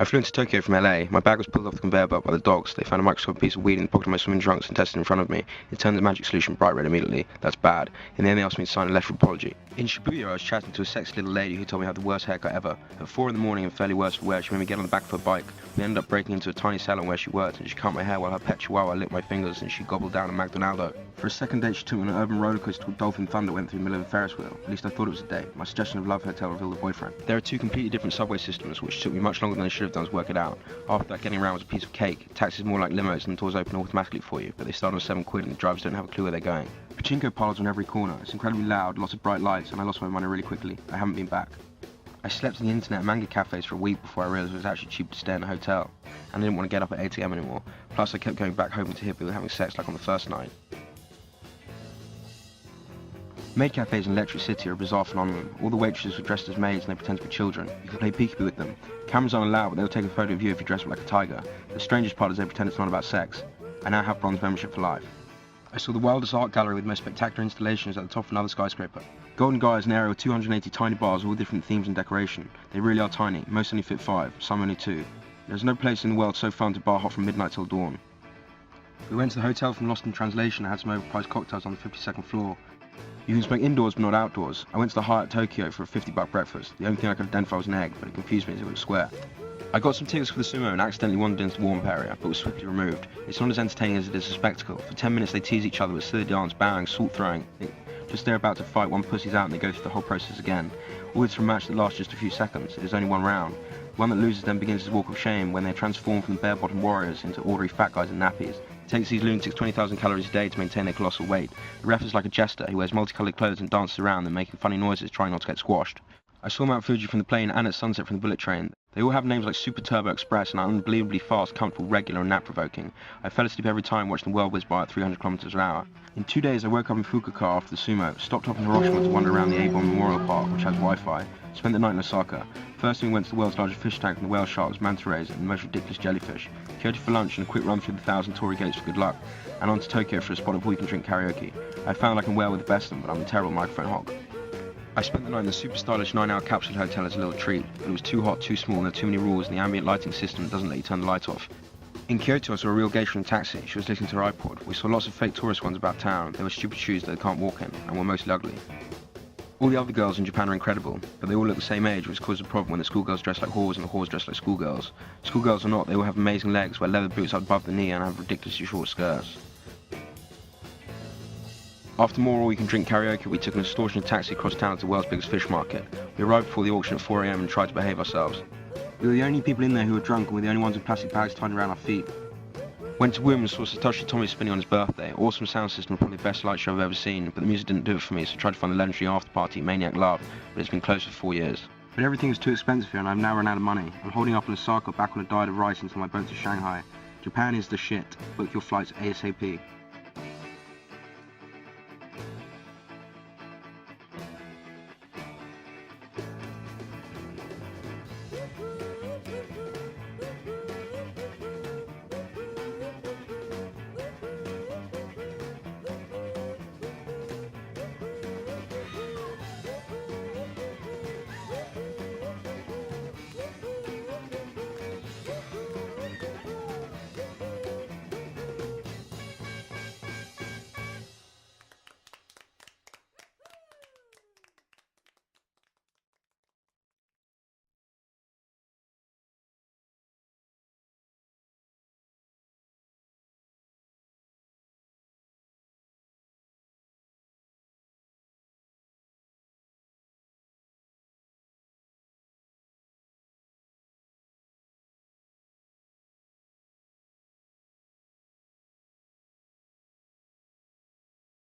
I flew into Tokyo from LA. My bag was pulled off the conveyor belt by the dogs. They found a microscopic piece of weed in the pocket of my swimming trunks and tested it in front of me. It turned the magic solution bright red immediately. That's bad. In the end, they asked me to sign a letter of apology. In Shibuya, I was chatting to a sexy little lady who told me I had the worst haircut ever. At 4 in the morning and fairly worse for wear, she made me get on the back of her bike. We ended up breaking into a tiny salon where she worked, and she cut my hair while her pet chihuahua licked my fingers and she gobbled down a McDonaldo. For a second date, she took me on an urban roller coaster called Dolphin Thunder went through the middle of a Ferris wheel. At least I thought it was a date. My suggestion of Love Hotel revealed a boyfriend. There are two completely different subway systems, which took me much longer than I should have done to work it out. After that, getting around was a piece of cake. Taxis more like limos and the doors open automatically for you, but they start on £7 and the drivers don't have a clue where they're going. Pachinko parlors on every corner. It's incredibly loud, lots of bright lights, and I lost my money really quickly. I haven't been back. I slept on the internet at manga cafes for a week before I realised it was actually cheaper to stay in a hotel, and I didn't want to get up at 8 AM anymore. Plus, I kept going back hoping to hear people having sex like on the first night. Maid cafes in Electric City are a bizarre phenomenon. All the waitresses were dressed as maids and they pretend to be children. You can play peekaboo with them. Cameras aren't allowed, but they'll take a photo of you if you dress up like a tiger. The strangest part is they pretend it's not about sex. I now have bronze membership for life. I saw the wildest art gallery with the most spectacular installations at the top of another skyscraper. Golden Guy is an area with 280 tiny bars, all different themes and decoration. They really are tiny. Most only fit 5, some only 2. There's no place in the world so fun to bar hop from midnight till dawn. We went to the hotel from Lost in Translation and had some overpriced cocktails on the 52nd floor. You can smoke indoors but not outdoors. I went to the Hyatt Tokyo for a $50 breakfast. The only thing I could identify was an egg, but it confused me as it was square. I got some tickets for the sumo and accidentally wandered into the warm-up area, but was swiftly removed. It's not as entertaining as it is a spectacle. For 10 minutes they tease each other with silly dance, bowing, salt throwing. Just they're about to fight, one pussy's out and they go through the whole process again. All this for a match that lasts just a few seconds. It is only one round. The one that loses then begins his walk of shame when they transform from bare-bottom warriors into ordinary fat guys in nappies. It takes these lunatics 20,000 calories a day to maintain their colossal weight. The ref is like a jester. He wears multicolored clothes and dances around them, making funny noises, trying not to get squashed. I saw Mount Fuji from the plane and at sunset from the bullet train. They all have names like Super Turbo Express and are unbelievably fast, comfortable, regular and nap-provoking. I fell asleep every time watching the world whiz by at 300 kilometers an hour. In 2 days I woke up in Fukuoka after the sumo, stopped off in Hiroshima to wander around the Avon Memorial Park, which has Wi-Fi, spent the night in Osaka. First thing we went to the world's largest fish tank from the whale sharks, manta rays and the most ridiculous jellyfish. Kyoto for lunch and a quick run through the 1,000 torii gates for good luck, and on to Tokyo for a spot of all-you-can-drink karaoke. I found I can wail with the best of them, but I'm a terrible microphone hog. I spent the night in the super stylish 9-hour capsule hotel as a little treat, but it was too hot, too small, and there are too many rules, and the ambient lighting system doesn't let you turn the light off. In Kyoto I saw a real geisha in a taxi. She was listening to her iPod. We saw lots of fake tourist ones about town. They were stupid shoes that they can't walk in, and were mostly ugly. All the other girls in Japan are incredible, but they all look the same age, which causes a problem when the schoolgirls dress like whores and the whores dress like schoolgirls. Schoolgirls or not, they all have amazing legs, wear leather boots up above the knee, and have ridiculously short skirts. After more all-you-can-drink karaoke, we took an extortionate taxi across town to the world's biggest fish market. We arrived before the auction at 4 AM and tried to behave ourselves. We were the only people in there who were drunk and we were the only ones with plastic bags tied around our feet. Went to Wimbledon and saw Satoshi Tomy spinning on his birthday. Awesome sound system, probably the best light show I've ever seen, but the music didn't do it for me, so I tried to find the legendary after party, Maniac Love, but it's been closed for 4 years. But everything is too expensive here and I've now run out of money. I'm holding up in Osaka back on a diet of rice until my boat to Shanghai. Japan is the shit. Book your flights ASAP.